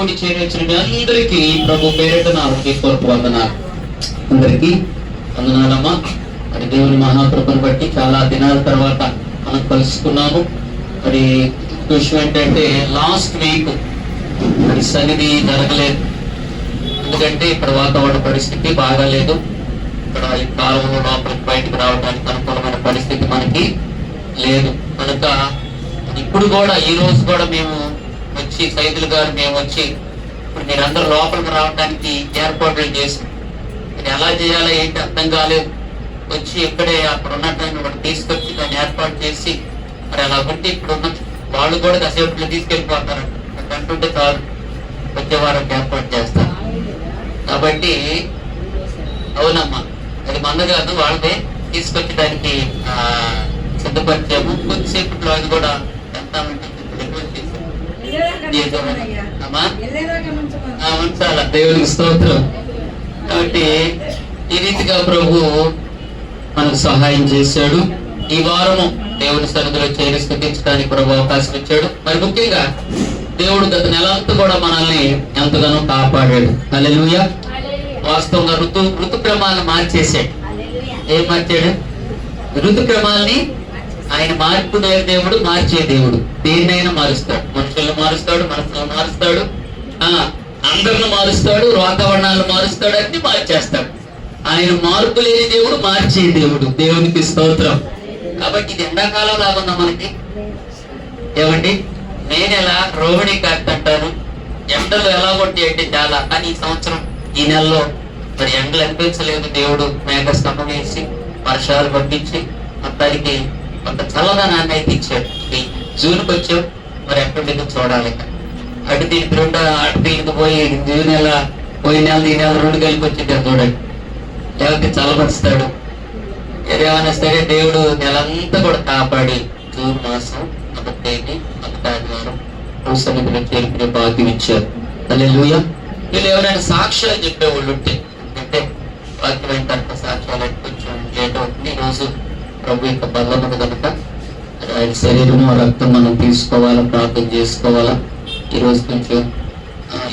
కూడి చేరొచ్చిన మీ అందరికీ ప్రభు పేరిట నా హృదయపూర్వక వందనాలు. అందరికీ వందనాలమ్మా. మరి దేవుని మహాకృపను బట్టి చాలా దినాల తర్వాత మనం కలుసుకున్నాము. మరి విషయం ఏంటంటే లాస్ట్ వీక్ మరి సన్నిధి జరగలేదు. ఎందుకంటే ఇక్కడ వాతావరణ పరిస్థితి బాగాలేదు. ఇక్కడ ఈ కాలంలో లోపలికి బయటకు రావడానికి అనుకూలమైన పరిస్థితి మనకి లేదు. కనుక ఇప్పుడు కూడా ఈ రోజు కూడా మేము వచ్చి సైదులు గారు మేము వచ్చి ఇప్పుడు మీరందరూ లోపలికి రావడానికి ఏర్పాట్లు చేసాం. ఇది ఎలా చేయాలో ఏంటి అర్థం కాలేదు. వచ్చి ఇక్కడే అక్కడ ఉన్నట్టు ఒకటి తీసుకొచ్చి దాన్ని ఏర్పాటు చేసి మరి అలా ఉంటే ఇప్పుడు ఉన్న వాళ్ళు కూడా కాసేపు తీసుకెళ్ళిపోతారు అంటుంటే చాలు వచ్చే వారం ఏర్పాటు చేస్తారు. కాబట్టి అవునమ్మా, అది మంద కాదు, వాళ్ళదే తీసుకొచ్చి దానికి సిద్ధపరిచాము. కొద్దిసేపట్లో అది కూడా ఉంచాల. దేవునికి స్తోత్రం. కాబట్టి ఈ రీతిగా ప్రభు మనకు సహాయం చేశాడు. ఈ వారము దేవుని సన్నిధిలో చేరి స్థుతించడానికి ప్రభు అవకాశం ఇచ్చాడు. మరి ముఖ్యంగా దేవుడు గత నెలంతా కూడా మనల్ని ఎంతగానో కాపాడాడు. హల్లెలూయా. వాస్తవంగా ఋతుక్రమాలను మార్చేశాడు. ఏం మార్చాడు? ఋతుక్రమాలని ఆయన మార్పునే దేవుడు, మార్చే దేవుడు. దేన్నైనా మారుస్తాడు. మనుషులను మారుస్తాడు, మనసులను మారుస్తాడు, అందరిని మారుస్తాడు, వాతావరణాలను మారుస్తాడు, అన్ని మార్చేస్తాడు. ఆయన మార్పు లేని దేవుడు, మార్చే దేవుడు. దేవునికి స్తోత్రం. కాబట్టి ఇది ఎండాకాలం లాగుందా మనకి? ఏమండి, మే నెల రోహిణి కార్తె అంటారు. ఎండలు ఎలా కొట్టి అంటే చాలా. కానీ ఈ సంవత్సరం ఈ నెలలో మరి ఎండలు అనిపించలేదు. దేవుడు మేఘ స్తంభం వేసి వర్షాలు పంపించి మొత్తానికి కొంత చల్లదనాన్ని అయితే ఇచ్చాడు. జూన్కి వచ్చాం, మరి ఎక్కడికి చూడాలి. అటు దీనికి అటు దీనికి పోయి జూన్ నెల పోయిన నెల ఈ నెల రెండు కలిపి వచ్చింది చూడండి. లేకపోతే చల్లపరుస్తాడు. ఏదేమైనా సరే దేవుడు నెలంతా కూడా కాపాడి జూన్ మాసం మొదటి ఆదివారం సన్నిధిలో చేరుకునే భాగ్యం ఇచ్చారు. హల్లెలూయా. వీళ్ళు ఎవరైనా సాక్ష్యాలు చెప్పేవాళ్ళు ఉంటే అంటే వాక్యం వెంట సాక్ష్యాలు కొంచెం లేట్ అవుతుంది. ఈరోజు ప్రభు యొక్క బలము కనుక ఆయన శరీరము రక్తం మనం తీసుకోవాలా, ప్రార్థన చేసుకోవాలా. ఈరోజు కొంచెం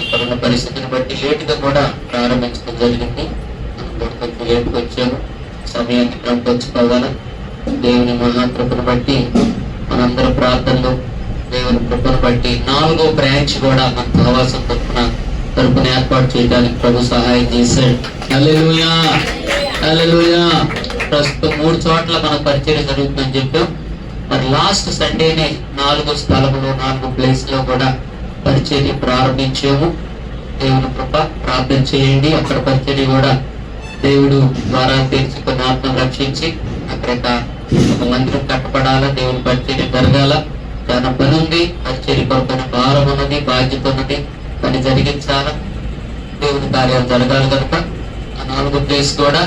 ఇక్కడున్న పరిస్థితిని బట్టి లేటుగా కూడా ప్రారంభించడం జరిగింది. కొంచెం లేటుగా వచ్చాము. సమయాన్ని క్రమపరుచుకోవాలా. దేవుని మహాకృపను బట్టి మనందరం ప్రార్థనలు, దేవుని కృపను బట్టి 4వ బ్రాంచ్ కూడా మన సహవాసం తరపున ఏర్పాటు చేయడానికి ప్రభు సహాయం చేశాడు. హల్లెలూయా, హల్లెలూయా. ప్రస్తుతం 3 చోట్ల మన పరిచయం జరుగుతుందని చెప్పాం. మరి లాస్ట్ సండేనే 4 స్థలములో 4 ప్లేస్ లో కూడా పరిచయం ప్రారంభించాము. దేవుని కృప. ప్రార్థన చేయండి. అక్కడ పరిచయం కూడా దేవుడు ద్వారా తెరుచుకుని ఆత్మను రక్షించి అక్కడ ఒక మందిరం కట్టపడాలా, దేవుని పరిచయం జరగాల. చాలా పని ఉంది. పరిచయం కొరకైన భారం ఉన్నది, బాధ్యత ఉన్నది. పని జరిగించాలా, దేవుని కార్యాలు జరగాలి కనుక ఆ 4 ప్లేస్ కూడా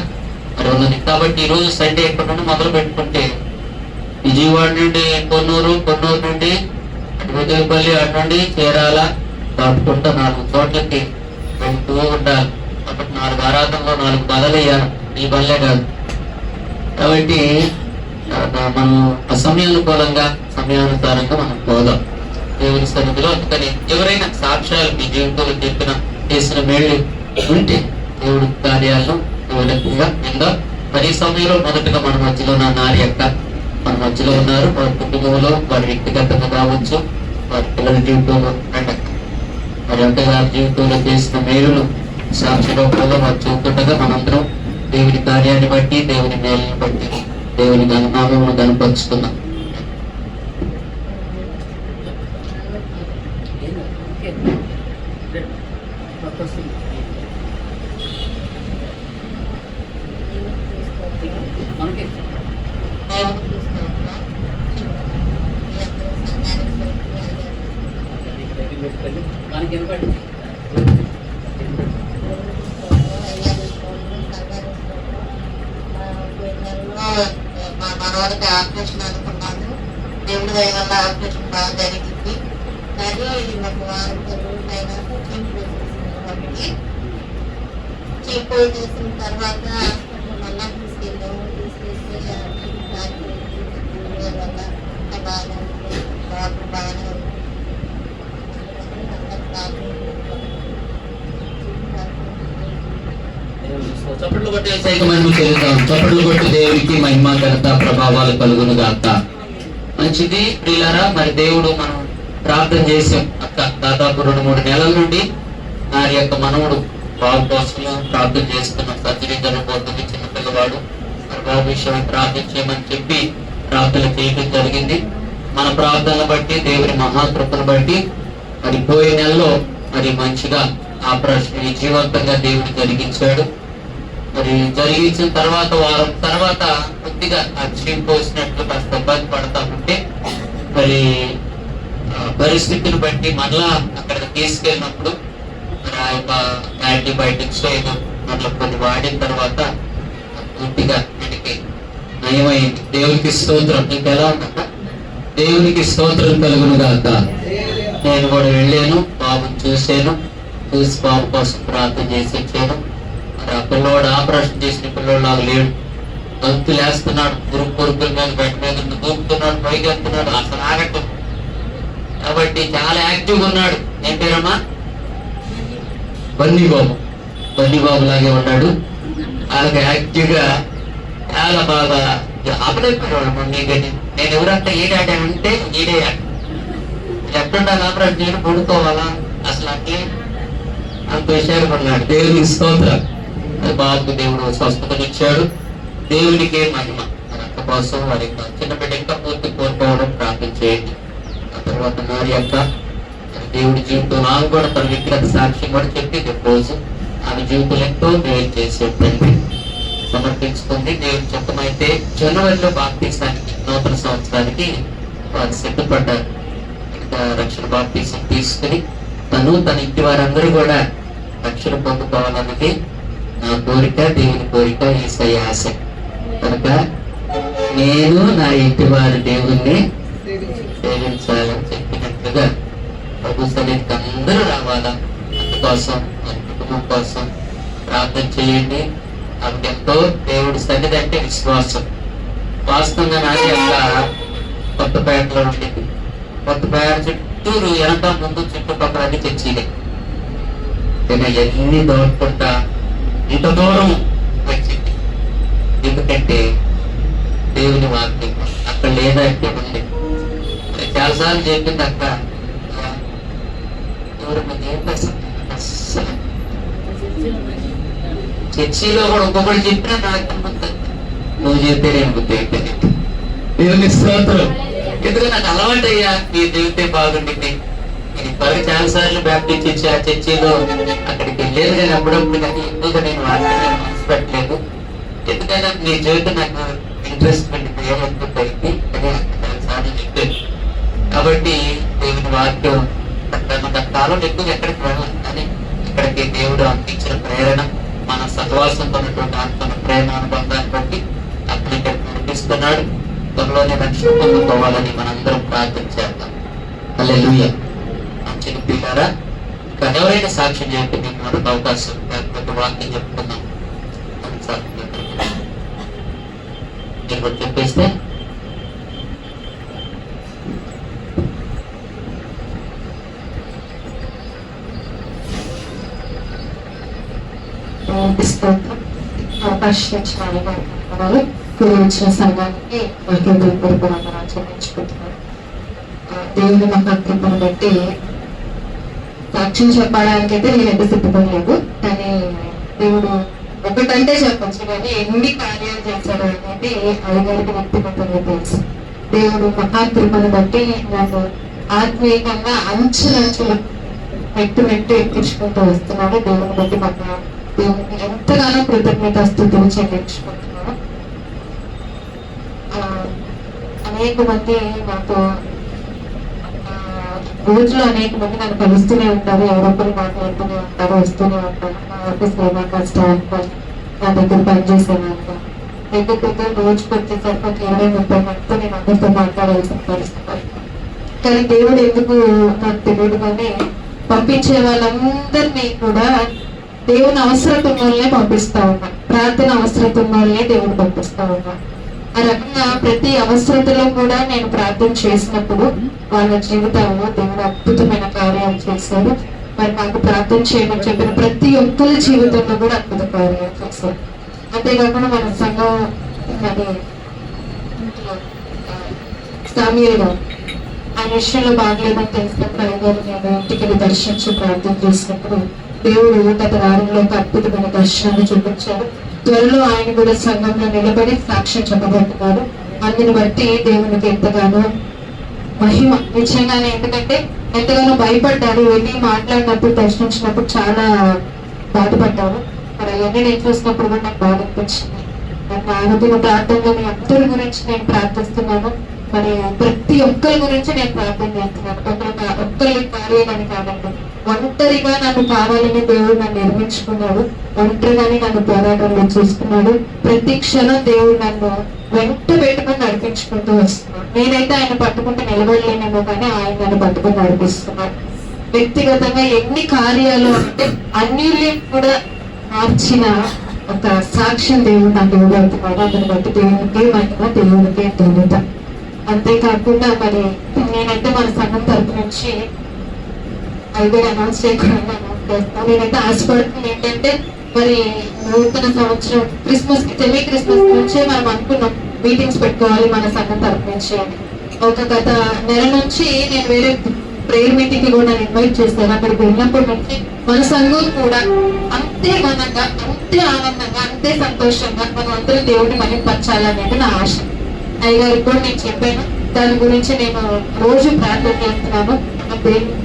మరి ఉన్నది. కాబట్టి ఈ రోజు సండే ఎక్కడ నుండి మొదలు పెట్టుకుంటే విజయవాడ నుండి కొన్నూరు నుండి విజయపల్లి అటు నుండి చేరాల దాటుకుంటూ 4 చోట్లకి వెళ్తూ ఉండాలి. కాబట్టి 4 ఆరాధనలో 4 బలలు వేయాలి. ఈ బల్లే కాదు. కాబట్టి మనం అసమయానుకూలంగా సమయానుసారంగా మనం పోదాం దేవుని సన్నిధిలో. అందుకని ఎవరైనా సాక్ష్యాలు మీ జీవితంలో చేసిన మేళ్ళు ఉంటే దేవుడి కార్యాలను విందా. మరి ఈ సమయంలో మొదటగా మన మధ్యలో ఉన్న నారి యొక్క మన మధ్యలో ఉన్నారు. వారి కుటుంబంలో, వారి వ్యక్తిగతంగా కావచ్చు, వారి పిల్లల జీవితంలో మరి అంటే వారి జీవితంలో చేసిన మేలులు సాక్షి రూపంలో వారు చూస్తుండగా మనందరం దేవుని కార్యాన్ని బట్టి, దేవుని మేలుని బట్టి దేవుని నామమును కనపరుచుకున్నాం. మా మనవాడికి ఆపరేషన్ అనుకున్నాను. దేవుడి దయ వల్ల ఆపరేషన్ బాగా జరిగింది. కానీ మాకు వారం రోజులైనా చీపు చేసిన తర్వాత హాస్పిటల్ మళ్ళా తీసుకెళ్ళాము. తీసుకెళ్తే బాగా బాగానే ఉంది. చప్పట్లు కొట్టి యేసయ్యకి మహిమ చెల్లిద్దాం. చప్పట్లు కొట్టి దేవునికి మహిమ ఘనత ప్రభావాలు కలుగును గాక. మంచిది ప్రియులారా, మరి దేవుడు మనం ప్రార్థన చేసాం అక్క దాదాపు 2-3 నెలల నుండి వారి యొక్క మనవుడు బాబు కోసము ప్రార్థన చేస్తున్నాం. సర్జరీ జరగబోతుంది, చిన్న పిల్లవాడు, మరి బాబు విషయం ప్రార్థన చేయమని చెప్పి ప్రార్థన చేయడం జరిగింది. మన ప్రార్థనలు బట్టి దేవుని మహాకృపను బట్టి మరి పోయే నెలలో మరి మంచిగా ఆపరేషన్ విజయవంతంగా దేవుడు జరిగించాడు. మరి జరిగించిన తర్వాత వారం తర్వాత కొద్దిగా అక్షయం పోసినట్లు కాస్త ఇబ్బంది పడతా ఉంటే మరి పరిస్థితిని బట్టి మళ్ళా అక్కడికి తీసుకెళ్ళినప్పుడు మరి ఆ యొక్క యాంటీబయాటిక్స్ ఏదో మళ్ళీ కొన్ని వాడిన తర్వాత పూర్తిగా వీటికి నయమైంది. దేవునికి స్తోత్రం. ఇంకెలా ఉందా? దేవునికి స్తోత్రం కలుగును గాక. నేను కూడా వెళ్ళాను, బాబుని చూశాను, చూసి బాబు కోసం ప్రార్థన చేసి వచ్చాను. మరి ఆ పిల్లవాడు ఆపరేషన్ చేసిన పిల్లవాడు లాగా లేడు, గంతులు వేస్తున్నాడు, పురుగుల మీద బయట మీద దూకుతున్నాడు, పైకి వెళ్తున్నాడు, అసలు ఆగటం. కాబట్టి చాలా యాక్టివ్గా ఉన్నాడు. ఏం పేరమ్మా? బన్నీ బాబు లాగే ఉన్నాడు. అలాగే యాక్టివ్గా చాలా బాగా ఆపలేకపోయాడు. మమ్మీగని నేను ఎవరంటే ఈడాడంటే ఈడే ఎప్పుడుండాలి ఆపరేషన్ చేయడం, పడుకోవాలా, అసలు అట్లే అంత విషయాలు పడినాడు. దేవునికి స్తోత్రం. బాబుకు దేవుడు స్వస్థతనిచ్చాడు. దేవునికే మహిమ. అక్క కోసం వారి చిన్న బిడ్డ ఇంకా పూర్తి కోరుకోవడం ప్రార్థన చేయండి. ఆ తర్వాత నారి యొక్క దేవుడి జీవితం నాకు కూడా తన వ్యక్తిగత సాక్ష్యం కూడా చెప్పి రోజు ఆమె జీవితం ఎంతో మేలు చేసే తండ్రి సమర్పించుకుంది. దేవుని చిత్తమైతే జనవరిలో బాప్తీసానికి నూతన సంవత్సరానికి వారు సిద్ధపడ్డారు. ఇంకా రక్షణ బాప్తీసం తీసుకుని తన ఇంటి వారందరూ కూడా రక్షణ పొందుకోవాలన్నది నా కోరిక, దేవుని కోరిక, యేసయ్య ఆశ. కనుక నేను నా ఇంటి వారి దేవుణ్ణి సేవించాలని చెప్పినట్లుగా ప్రభు సన్నిధికి అందరూ రావాలా. అందుకోసం మన కుటుంబం కోసం ప్రార్థన చేయండి. ఆమెకి ఎంతో దేవుడి సన్నిధి అంటే విశ్వాసం. వాస్తవంగా నాది యొక్క కొత్తపేటలో ఉండేది. కొత్తపేట చుట్టూరు వెనక ముందు చుట్టుపక్కల అన్ని చర్చీలే. ఎన్ని దోడుకుంటా ఇంత దూరం వచ్చింది. ఎందుకంటే దేవుని వాక్యం అక్కడ లేదంటే ఉంది. చాలాసార్లు చెప్పింది అక్క దూరం అస్సలు చర్చిలో కూడా ఒక్కొక్కటి చెప్పినా నాకు నువ్వు చెప్తే నేను బుద్ధి అయిపోయింది. దేవుని స్తోత్రం. ఎందుకంటే నాకు అలవాటు అయ్యా, మీరు చెబితే బాగుండింది. నేను ఇప్పటికి చాలా సార్లు బ్యాప్టిస్ట్ ఇచ్చి ఆ చర్చిలో అక్కడికి వెళ్ళేది, కానీ అప్పుడప్పుడు కానీ ఎక్కువగా నేను వాటిని మనసు పెట్టలేదు. ఎందుకంటే మీ జీవితం నాకు ఇంట్రెస్ట్ పెట్టి చాలా సార్లు చెప్పాను. కాబట్టి దేవుని వాక్యం కాలం ఎక్కువ ఎక్కడికి వెళ్ళాలి, కానీ ఇక్కడికి దేవుడు అందించిన ప్రేరణ, మన సహవాసంతో ఉన్నటువంటి ఆత్మ ప్రేమ అనుబంధాన్ని బట్టి అక్కడ నడిపిస్తున్నాడు. త్వరలోనే రక్షణ పొందుకోవాలని మనందరం ప్రార్థన చేద్దాం. హల్లెలూయా. మంచిగా పిల్లారా, ఇంకా ఎవరైనా సాక్ష్యం చెప్పి మీకు మనకు అవకాశం లేకపోతే వాక్యం చెప్పుకుందాం. మీరు కూడా చెప్పేస్తే అవకాశం ఇచ్చిన సంఘానికి చెల్లించుకుంటున్నారు. దేవుని మహాకృపను బట్టి సాక్ష్యం చెప్పడానికైతే నేను ఎంత సిద్ధపడలేదు, కానీ దేవుడు ఒకటంటే చెప్పచ్చు, కానీ ఎన్ని కార్యాలు చేశాడు అనేది అయ్యగారికి వ్యక్తిగతంగా తెలుసు. దేవుడు మహాకృపను బట్టి నాకు ఆత్మీయంగా అంచులంచులు మెట్టు ఎక్కించుకుంటూ వస్తున్నాడు. దేవుని బట్టి మాకు దేవునికి ఎంతగానో కృతజ్ఞతాస్తుతులు చెల్లించుకుంటున్నాను. అనేక మంది నాతో రోజులో అనేక మంది నన్ను కలుస్తూనే ఉంటారు, ఎవరొకరు మాట్లాడుతూనే ఉంటారు, వస్తూనే ఉంటారు. మా ఆఫీస్ ఏమైనా స్టాఫ్ నా దగ్గర పనిచేసేవాళ్ళు లేకపోతే రోజుకి వచ్చేసరికి ఒక 20-30 మందితో నేను అందరితో మాట్లాడాల్సిన పరిస్థితి. కానీ దేవుడు ఎందుకు నాకు తెలియదు, కానీ పంపించే వాళ్ళందరినీ కూడా దేవుని అవసరత ఉన్న వాళ్ళనే పంపిస్తా ఉన్నా, ప్రార్థన అవసరత ఉన్న వాళ్ళనే దేవుడు పంపిస్తా ఉన్నా. ఆ రకంగా ప్రతి అవసరతలో కూడా నేను ప్రార్థన చేసినప్పుడు వాళ్ళ జీవితాల్లో దేవుడు అద్భుతమైన కార్యాలు చేశారు. మరి మాకు ప్రార్థన చేయమని చెప్పిన ప్రతి ఒక్కరి జీవితంలో కూడా అద్భుత కార్యాలు చేశారు. అంతేకాకుండా మన సంఘం మరి సామ్యులుగా ఆయన విషయంలో బాగలేదని తెలిసినప్పుడు అయ్యగారు నేను ఇంటికి వెళ్ళి దర్శించి ప్రార్థన చేసినప్పుడు దేవుడు గత వారంలో ఒక అద్భుతమైన దర్శనాన్ని చూపించాడు. త్వరలో ఆయన కూడా సంఘంలో నిలబడి సాక్ష్యం చెప్పబోతున్నారు. అందుని బట్టి దేవునికి ఎంతగానో మహిమ నిజంగానే. ఎందుకంటే ఎంతగానో భయపడ్డారు, వెళ్ళి మాట్లాడినప్పుడు దర్శించినప్పుడు చాలా బాధపడ్డారు. మరి అవన్నీ నేను చూసినప్పుడు కూడా నాకు బాధ అనిపించింది. నా అనుకున్న ప్రార్థనలో మీ అందరి గురించి నేను ప్రార్థిస్తున్నాను. మరి ప్రతి ఒక్కరి గురించి నేను ప్రార్థన చేస్తున్నాను. ఒక్కరి కార్యాలని కాదండి, ఒంటరిగా నన్ను కావాలని దేవుడు నన్ను నిర్మించుకున్నాడు. ఒంటరిగానే నన్ను పోరాటంలో చూసుకున్నాడు. ప్రతి క్షణం దేవుడు నన్ను వెంట పెట్టుకుని నడిపించుకుంటూ వస్తున్నాడు. నేనైతే ఆయన పట్టుకుంటూ నిలబడలేనేమో కానీ ఆయన నన్ను పట్టుకుని నడిపిస్తున్నాడు. వ్యక్తిగతంగా ఎన్ని కార్యాలు అంటే అన్ని కూడా మార్చిన ఒక సాక్ష్యం దేవుడు నాకు ఇవ్వబడుతున్నాడు. అందుని బట్టి దేవునికి మహిమ, దేవునికి ధన్యత. అంతేకాకుండా మరి నేనైతే మన సంఘం తరపు నుంచి అయ్యగారు అనౌన్స్ చేయకుండా అనౌన్స్ చేస్తాను. నేనైతే ఆశపడుతుంది ఏంటంటే మరి నూతన సంవత్సరం క్రిస్మస్ కి సెమీ క్రిస్మస్ నుంచే మనం అనుకున్నాం మీటింగ్స్ పెట్టుకోవాలి మన సంఘం తరపు నుంచి అని. ఒక గత నెల నుంచి నేను వేరే ప్రేయర్ మీటింగ్ కి కూడా ఇన్వైట్ చేశాను. అక్కడికి వెళ్ళినప్పటి నుంచి మన సంఘం కూడా అంతే ఘనంగా, అంతే ఆనందంగా, అంతే సంతోషంగా మనం అందరూ దేవుడిని మహిమపరచాలనేది నా ఆశ. అయ్యగారికి కూడా నేను చెప్పాను, దాని గురించి నేను రోజు ప్రార్థన చేస్తున్నాను.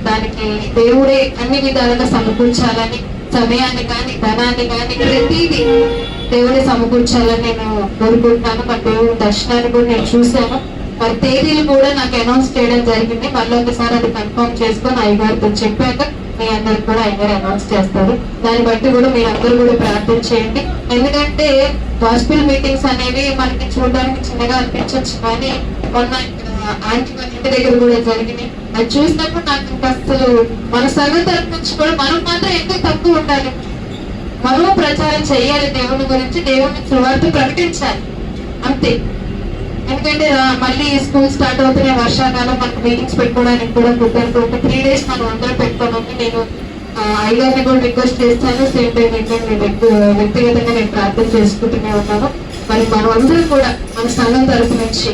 దానికి దేవుడే అన్ని విధాలుగా సమకూర్చాలని, సమయాన్ని కానీ ధనాన్ని కానీ ప్రతిదీ దేవుడే సమకూర్చాలని నేను కోరుకుంటున్నాను. మరి దేవుడి దర్శనాన్ని కూడా నేను చూశాను. మరి తేదీలు కూడా నాకు అనౌన్స్ చేయడం జరిగింది. మళ్ళీ ఒకసారి అది కన్ఫర్మ్ చేసుకొని అయ్యగారితో చెప్పాక మీ అందరికి కూడా అయ్యగారు అనౌన్స్ చేస్తారు. దాన్ని బట్టి కూడా మీరు అందరూ కూడా ప్రార్థన చేయండి. ఎందుకంటే గాస్పెల్ మీటింగ్స్ అనేవి మనకి చూడడానికి చిన్నగా అనిపించవచ్చు, కానీ మొన్న ఆంటీ మన ఇంటి దగ్గర కూడా జరిగినాయి. అది చూసినప్పుడు నాకు ఇంకా అసలు మన సంఘం తరపు నుంచి కూడా మనం మాత్రం ఎందుకు తక్కువ ఉండాలి, మనము ప్రచారం చేయాలి దేవుని గురించి, దేవుని సువార్త ప్రకటించాలి అంతే. ఎందుకంటే మళ్ళీ స్కూల్ స్టార్ట్ అవుతున్నాయి, వర్షాకాలం మనకు మీటింగ్స్ పెట్టుకోవడానికి కూడా కుదరదు. 3 days మనం అందరూ పెట్టుకోవడానికి నేను అయ్యగారిని కూడా రిక్వెస్ట్ చేస్తాను. సేమ్ టైం ఏంటంటే వ్యక్తిగతంగా నేను ప్రార్థన చేసుకుంటూనే ఉన్నాను. మరి మనం అందరం కూడా మన సంఘం తరపు నుంచి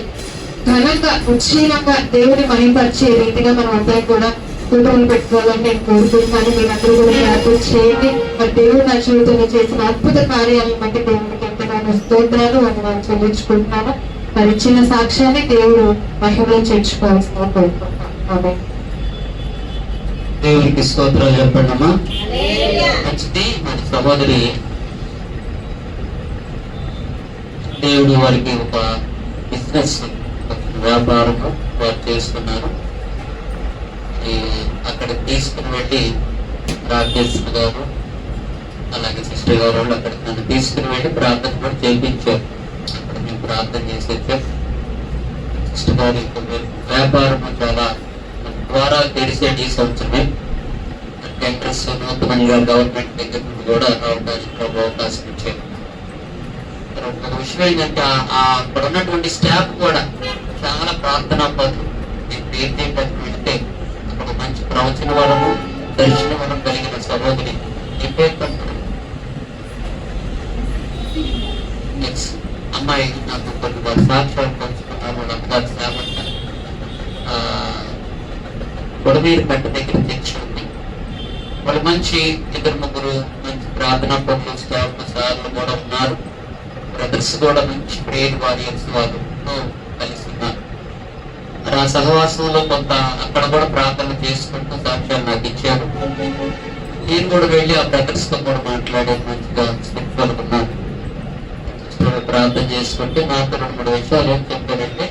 ఘనంగా, ఉచ్చీలంగా దేవుని మహిమపరిచే రీతిగా మనం అందరం కూడా కుటుంబాలు పెట్టుకోవాలని నేను కోరుకుంటున్నాను. మీరందరూ కూడా ప్రార్థన చేయండి. మరి దేవుడు నా జీవితంలో చేసిన అద్భుత కార్యాలను బట్టి దేవునికి ఎంతగానో స్తోత్రాలు వందనాలు చెల్లించుకుంటున్నాను. మరి చిన్న సాక్ష్యాన్ని దేవుడు మహిమలో చేర్చుకోవాల్సిన కోరుకుంటున్నాను. దేవునికి స్తోత్రాలు చెప్పండి అమ్మా. మంచిది. మన సహోదరి దేవుడు వారికి ఒక బిజినెస్, వ్యాపారం వారు చేస్తున్నారు. అక్కడ తీసుకుని వెళ్ళి రాకేష్ గారు అలాగే సిస్టర్ గారు వాళ్ళు అక్కడికి నన్ను తీసుకుని వెళ్ళి ప్రార్థన కూడా చేయించారు. అక్కడ మేము ప్రార్థన చేసి వచ్చాం. సిస్టర్ గారు వ్యాపారం చాలా ద్వారా తెరిసేది ఈ సంవత్సరమే. టెండర్స్ నూతనంగా గవర్నమెంట్ దగ్గర నుండి కూడా అవకాశం ఇచ్చారు. ఒక విషయం ఏంటంటే అక్కడ ఉన్నటువంటి స్టాఫ్ కూడా చాలా ప్రార్థనా పద్ధతులు. వెళ్తే అక్కడ మంచి ప్రవచన వరము, దర్శన వరం కలిగిన సహోదరి అమ్మాయి నాకు కొన్ని వారి సాక్ష్యాలు పంచుకున్నారు. వాళ్ళంతా సేవంట కొడవీరు కట్ట దగ్గర చర్చ ఉంది. వాళ్ళు మంచి 2-3 మంచి ప్రార్థనా పనులు స్టాఫ్ సార్లు కూడా ఉన్నారు. బ్రదర్స్ కూడా మంచి ప్రేయర్ వారియర్స్ వాళ్ళతో కలిసి ఉన్నారు. మరి ఆ సహవాసంలో కొంత అక్కడ కూడా ప్రార్థన చేసుకుంటూ సాక్ష్యాలు నాకు ఇచ్చారు. నేను కూడా వెళ్ళి ఆ బ్రదర్స్ తో కూడా మాట్లాడే మంచిగా స్పిరిచువల్ ఉన్నాను. ప్రార్థన చేసుకుంటే నాకు 2-3 విషయాలు ఏం చెప్పారంటే,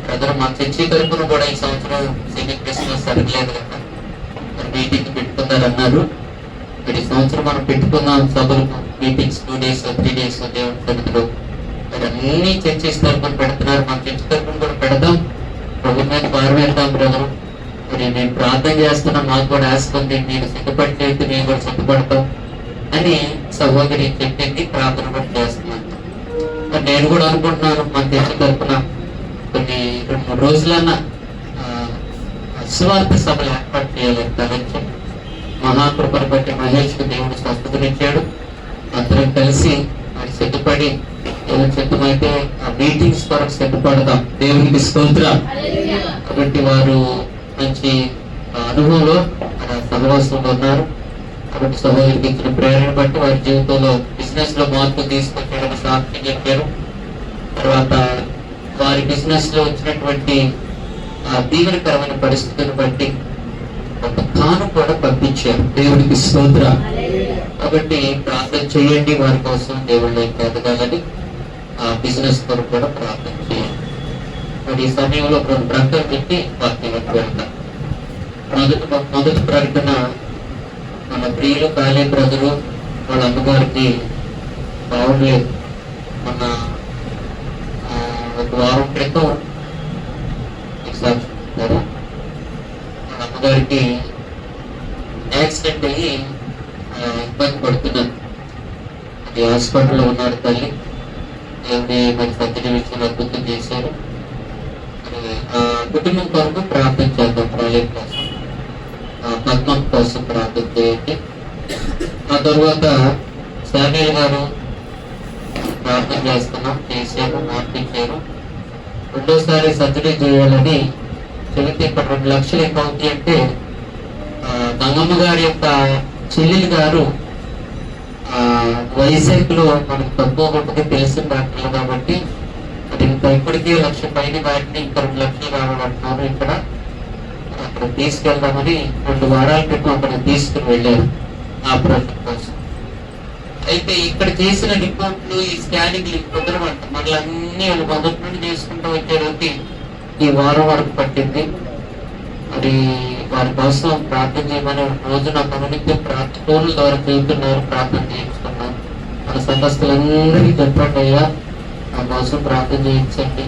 బ్రదర్ మా చర్చి తరపున కూడా ఈ సంవత్సరం సెమీ క్రిస్మస్ జరగలేదు కదా, మరి మీటింగ్ పెట్టుకున్నారన్నారు. మరి ఈ సంవత్సరం మనం పెట్టుకున్నాం సభలు మీటింగ్స్ 2 days 3 days దేవుని సన్నిధిలో. మరి అన్ని చర్చెస్ తరపున పెడుతున్నారు. మన చర్చి తరపున కూడా పెడదాం, ప్రభు మీద భారం వెళ్తాం బ్రదర్. మరి నేను ప్రార్థన చేస్తున్నా, మాకు కూడా ఆశపడి మీరు సిద్ధపడి చేస్తే మేము కూడా సిద్ధపడతాం అని సహోదరి చెప్పింది. ప్రార్థన కూడా చేస్తున్నాను. మరి నేను కూడా అనుకుంటున్నాను మన చర్చి తరపున కొన్ని 2-3 రోజులన్నా సువార్త సభలు ఏర్పాటు చేయాలి. మహాకృపను బట్టి మహేష్కు దేవుడు స్వస్థతనిచ్చాడు. అందరం కలిసి మరి సిద్ధపడి దేవుని సిద్ధమైతే ఆ మీటింగ్స్ కొరకు సిద్ధపడదాం. దేవునికి స్తోత్రం. కాబట్టి వారు మంచి అనుభవంలో సహవాసంలో ఉన్నారు. కాబట్టి సహోదరికి ఇచ్చిన ప్రేరణ బట్టి వారి జీవితంలో బిజినెస్ లో మార్పు తీసుకొచ్చారని సాక్ష్యం చెప్పారు. తర్వాత వారి బిజినెస్ లో వచ్చినటువంటి దీవెనకరమైన పరిస్థితులను బట్టి ఒక కాను కూడా పంపించారు. దేవుడికి స్తోత్రం. కాబట్టి ప్రార్థన చేయండి వారి కోసం, దేవుళ్ళు ఎదగాలని బిజినెస్ కొరకు కూడా ప్రార్థన చేయండి. మరి ఈ సమయంలో కొన్ని ప్రకటన పెట్టి వాక్యం వెళ్తాం. మొదటి ప్రకటన మన ప్రియులు కాలే బ్రదరు వాళ్ళ అమ్మగారికి బాగులేదు. మన ఒక వారం క్రితం వాళ్ళ అమ్మగారికి యాక్సిడెంట్ అయ్యి ఇబ్బంది పడుతున్నారు. అది హాస్పిటల్లో ఉన్నారు తల్లి. దేవుడి మరి సత్యని విషయంలో అద్భుతం చేశారు. కుటుంబం కొరకు ప్రార్థన చేద్దాం. ప్రాజెక్ట్ కోసం, పద్మం కోసం ప్రార్థన చేయండి. ఆ తర్వాత శామ్యూల్ గారు ప్రార్థన చేస్తున్నాం, చేశారు, మార్పించారు. రెండోసారి సర్జరీ చేయాలని చెబితే ఇక్కడ 2 లక్షలు ఎంత అవుతుంది అంటే గంగమ్మ గారి యొక్క చెల్లెలు గారు వైజాగ్ లో మనకు తక్కువ కొట్టుకు తెలిసిన డాక్టర్లు కాబట్టి అది ఇంకా ఇప్పటికీ 1 లక్ష పైన వాటిని ఇంకా 2 లక్షలు కావాలంటున్నారు. ఇక్కడ అక్కడ తీసుకెళ్దామని 2 వారాల క్రితం అక్కడ తీసుకుని వెళ్ళారు ఆపరేషన్ కోసం. అయితే ఇక్కడ చేసిన రిపోర్ట్లు, ఈ స్కానింగ్ కుదరమంట. మళ్ళీ అన్ని వాళ్ళు మొదటి నుండి చేసుకుంటూ వచ్చేలోకి ఈ వారం వరకు పట్టింది. మరి వారి కోసం ప్రార్థన చేయమని రోజు నా కమ్యూనిటీ ఫోన్ల ద్వారా చెబుతున్నారు, ప్రార్థన చేయించుకున్నాను. మన సంఘస్థులందరికీ చెప్పండి, అయ్యా నా కోసం ప్రార్థన చేయించండి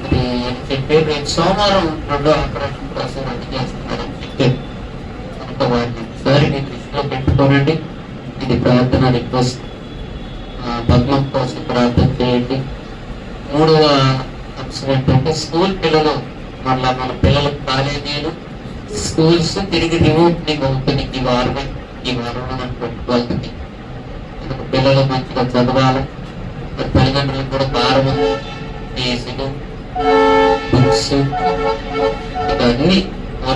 అది అని చెప్పి రేపు సోమవారం 2వ ఆపరేషన్ కోసం రద్దు చేస్తున్నారని చెప్పారు. కనుక వారిని ఒకసారి నేను దృష్టిలో పెట్టుకోనండి. ఇది ప్రార్థన రిక్వెస్ట్. పద్మం కోసం ప్రార్థన చేయండి. 3వ అంశం ఏంటంటే స్కూల్ పిల్లలు మళ్ళా మన పిల్లలకు కాలేజీలు, స్కూల్స్ తిరిగి రిమోట్నింగ్ అవుతుంది. ఈ వారంలో మనం పెట్టుకోవాలి. పిల్లలు మంచిగా చదవాలి. మరి తల్లిదండ్రులకు కూడా భారము, ఫీజులు, బుక్స్ ఇవన్నీ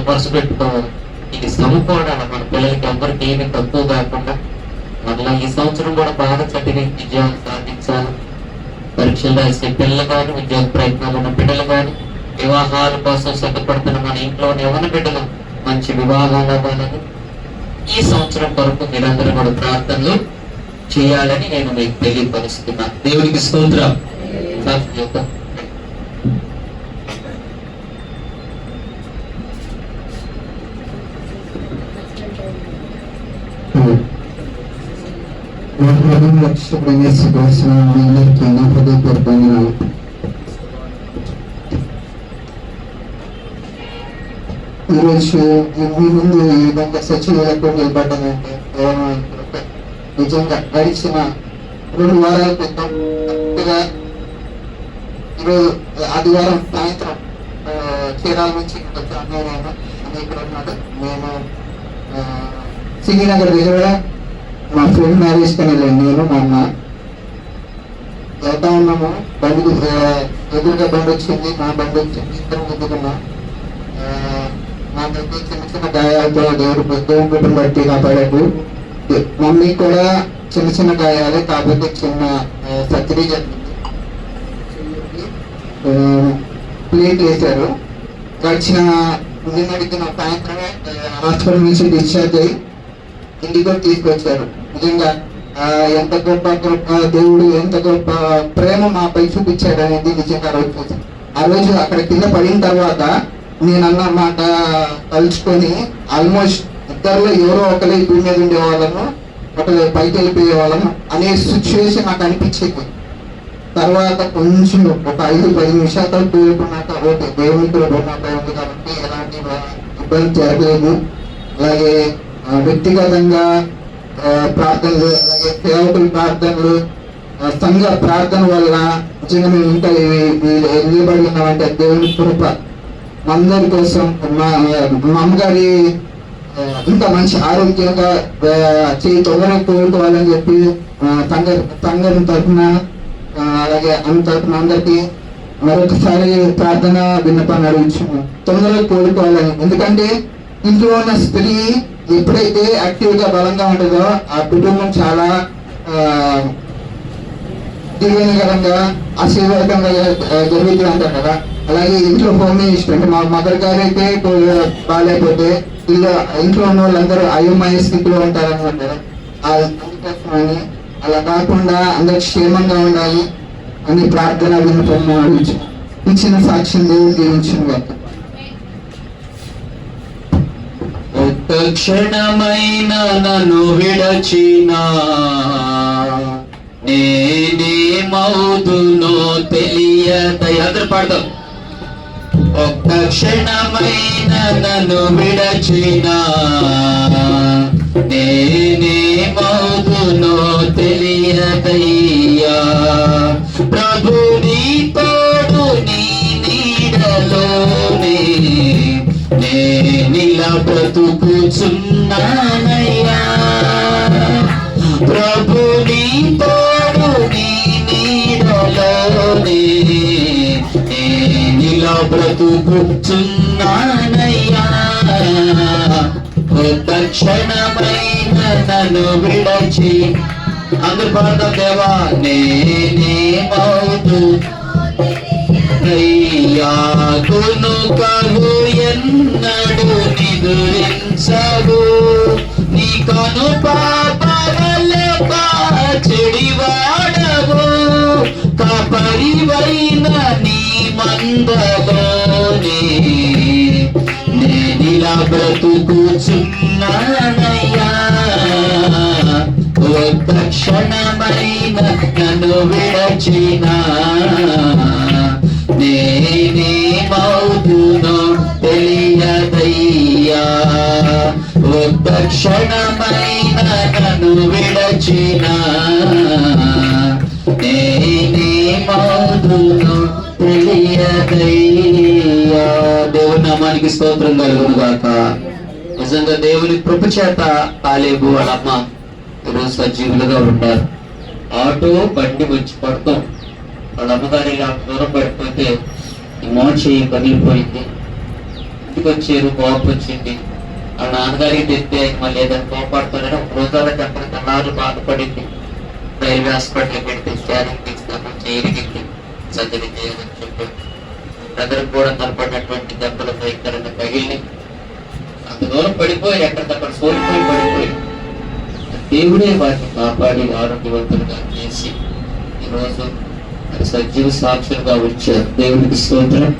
పర్సు పెట్టుకోవాలి. ఇది సమకూడాలి. మన పిల్లలకి ఎవరికి ఏమి తక్కువ కాకుండా మళ్ళీ ఈ సంవత్సరం కూడా బాగా చదివి విజయాలు సాధించాలి. పరీక్షలు రాసే పిల్లలు కానీ, ఉద్యోగ ప్రయత్నాలు ఉన్న బిడ్డలు కానీ, వివాహాల కోసం సిద్ధపడుతున్న మన ఇంట్లో ఎవరి బిడ్డలు మంచి వివాహాలు అవ్వాలని ఈ సంవత్సరం కొరకు మీరందరూ కూడా ప్రార్థనలు చేయాలని నేను మీకు తెలియపరుస్తున్నాను. దేవునికి స్తోత్రం. ఈరోజు మీ ముందు ఈ విధంగా సచివాలయంలో నిలబడ్డానంటే నిజంగా గడిచిన 2 వారాల క్రితం ఈరోజు ఆదివారం సాయంత్రం చీరాల నుంచి వచ్చాను. ఇక్కడ ఉన్నాడు. మేము సింగినగర్ దగ్గర మా ఫ్రెండ్ మ్యారేజ్ కానీ వెళ్ళాను. నేను మా అన్న వెళ్తా ఉన్నాము. బండికి ఎదురుగా బండి వచ్చింది, నా బండి వచ్చింది. ఇద్దరం ఎదుగున్నాం. నాకైతే చిన్న చిన్న గాయాలతో దేవుడు బిడ్డను బట్టి కాపాడాడు. మమ్మీకి కూడా చిన్న చిన్న గాయాలే, కాకపోతే చిన్న సర్జరీ జరిగింది. ప్లేట్ వేశారు. గడిచిన నిన్నటికి నా సాయంత్రమే హాస్పిటల్ నుంచి డిశ్చార్జ్ అయ్యి ఇంటికి కూడా తీసుకొచ్చారు. నిజంగా ఎంత గొప్ప దేవుడు, ఎంత గొప్ప ప్రేమ మాపై చూపించాడు అనేది నిజంగా ఆ రోజు చూసాను. ఆ రోజు అక్కడ కింద పడిన తర్వాత నేను అన్న మాట తలుచుకొని ఆల్మోస్ట్ ఇద్దరులో ఎవరో ఒకరు భూమి మీద ఉండేవాళ్ళను, ఒకరు పైకి వెళ్ళిపోయే వాళ్ళను అనే సిచ్యువేషన్ నాకు అనిపించేది. తర్వాత కొంచెం ఒక 5-10 నిమిషాలు కూరుకున్నాక ఓకే దేవునికి ఉన్నట్టు ఉంది కాబట్టి ఎలాంటి ఇబ్బంది జరగలేదు. అలాగే వ్యక్తిగతంగా ప్రార్థనలు, అలాగే సేవకుల ప్రార్థనలు, సంఘ ప్రార్థన వల్ల నిజంగా మేము ఇంకా నిలబడి ఉన్నామంటే దేవుని కృప. అందరి కోసం మా అమ్మగారి ఇంకా మంచి ఆరోగ్యంగా చేయి తొందరగా కోరుకోవాలని చెప్పి తంగరి తరఫున అలాగే అన్న తరఫున అందరికీ మరొకసారి ప్రార్థన విన్నపాన్ని అడుగుతున్నాను, తొందరగా కోరుకోవాలని. ఎందుకంటే ఇంట్లో ఉన్న స్త్రీ ఎప్పుడైతే యాక్టివ్ గా బలంగా ఉంటుందో ఆ కుటుంబం చాలా దీవెనకరంగా ఆశీర్వాదంగా జరుగుతూ ఉంటారు కదా. అలాగే ఇంట్లో హోమ్ మినిస్టర్ అంటే మా మదర్ గారు అయితే బాగాలేకపోతే ఇంట్లో ఉన్న వాళ్ళందరూ అయోమయ స్థితిలో ఉంటారన్నమాట. అందుకోసమని అలా కాకుండా అందరు క్షేమంగా ఉండాలి అని ప్రార్థన విన్నపం ఇచ్చిన సాక్ష్యం దేవుడు దీవించిన ఒక్క క్షణమైన నన్ను విడచినా నేనేమవుదునో తెలియద. అందరు పాడదాం. ఒక్క క్షణమైన నన్ను విడచినా నేనేమవుదునో తెలియదయ్యా. ప్రభు నీ తోడు నీ నీడలోనే నేనిలా బ్రతుకుచున్నానయ్యా. ప్రభు నీ తోడు నీ నీడలోనే నేనిలా బ్రతుకుచున్నానయ్యా. ఒక్క క్షణమైన నన్ను విడచి అందరు పాడతాం. దేవా నేనేమవుతూ కునుకవు ఎన్నడు నిదురించవు నీ కను పాపవలె చెడివాడవు కాపరివైన నీ మందలోనే నేనిలా బ్రతుకుచున్నానయ్యా. ఒక్క క్షణమైన నన్ను విడచినా నేనేమవుదునో తెలియదయ్యా. ఒక్క క్షణమైన నన్ను విడచినా నేనేమవుదునో తెలియదయ్యా. దేవుని నామానికి స్తోత్రం కలుగును గాక. నిజంగా దేవుని కృప చేత కాలేబు వాళ్ళమ్మ ఈరోజు సజీవులుగా ఉన్నారు. ఆటో బండి వచ్చి పడతాం. వాళ్ళ అమ్మగారి దూరం పడిపోతే ఈ మోచేయి పగిలిపోయింది. ఇంటికి వచ్చారు, కోపం వచ్చింది. వాళ్ళ నాన్నగారికి తెస్తే మళ్ళీ ఏదైనా కోపాడుతారని ఒక రోజాల చెప్పని తనాలు బాధపడింది. రైల్వే హాస్పిటల్ పెడితే స్కానింగ్ తీస్తాను చేయరికి సర్జరీ చేయాలని చెప్పారు. బ్రదర్ కూడా కనపడినటువంటి దెబ్బలు భయంకరంగా పగిలి అంత దూరం పడిపోయి ఎక్కడికక్కడ సోలిపోయి పడిపోయి దేవుడే వాటిని కాపాడి ఆరోగ్యవంతులుగా చేసి ఈరోజు సజీవ సాక్షులుగా వచ్చారు. దేవునికి స్తోత్రం.